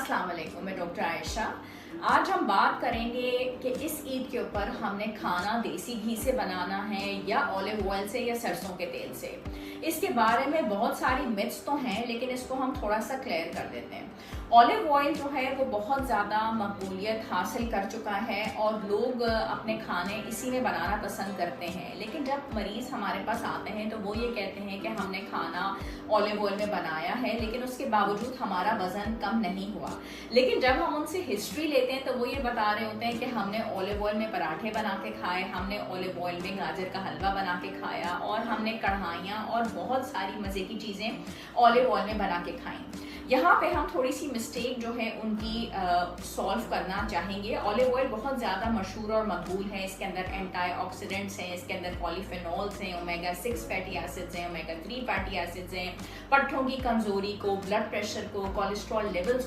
अस्सलाम वालेकुम, मैं डॉक्टर आयशा। आज हम बात करेंगे कि इस ईद के ऊपर हमने खाना देसी घी से बनाना है या ऑलिव ऑयल से या सरसों के तेल से। इसके बारे में बहुत सारी मिथ्स तो हैं, लेकिन इसको हम थोड़ा सा क्लियर कर देते हैं। ऑलिव ऑयल जो है वो बहुत ज़्यादा मकबूलियत हासिल कर चुका है और लोग अपने खाने इसी में बनाना पसंद करते हैं। लेकिन जब मरीज़ हमारे पास आते हैं तो वो ये कहते हैं कि हमने खाना ऑलिव ऑयल में बनाया है, लेकिन उसके बावजूद हमारा वज़न कम नहीं हुआ। लेकिन जब हम उनसे हिस्ट्री लेते हैं तो वो ये बता रहे होते हैं कि हमने ऑलिव ऑयल में पराठे बना के खाए, हमने ऑलिव ऑयल में गाजर का हलवा बना के खाया और हमने कढ़ाइयाँ और बहुत सारी मज़े की चीज़ें ऑलिव ऑयल में बना के खाई। यहाँ पे हम थोड़ी सी मिस्टेक जो है उनकी सॉल्व करना चाहेंगे। ऑलिव ऑयल बहुत ज़्यादा मशहूर और मकबूल है। इसके अंदर एंटीऑक्सीडेंट्स हैं, इसके अंदर पॉलीफेनॉल्स हैं, ओमेगा 6 फैटी एसिड्स हैं, ओमेगा 3 फैटी एसिड्स हैं, पट्ठों की कमज़ोरी को, ब्लड प्रेशर को, कोलेस्ट्रॉल लेवल्स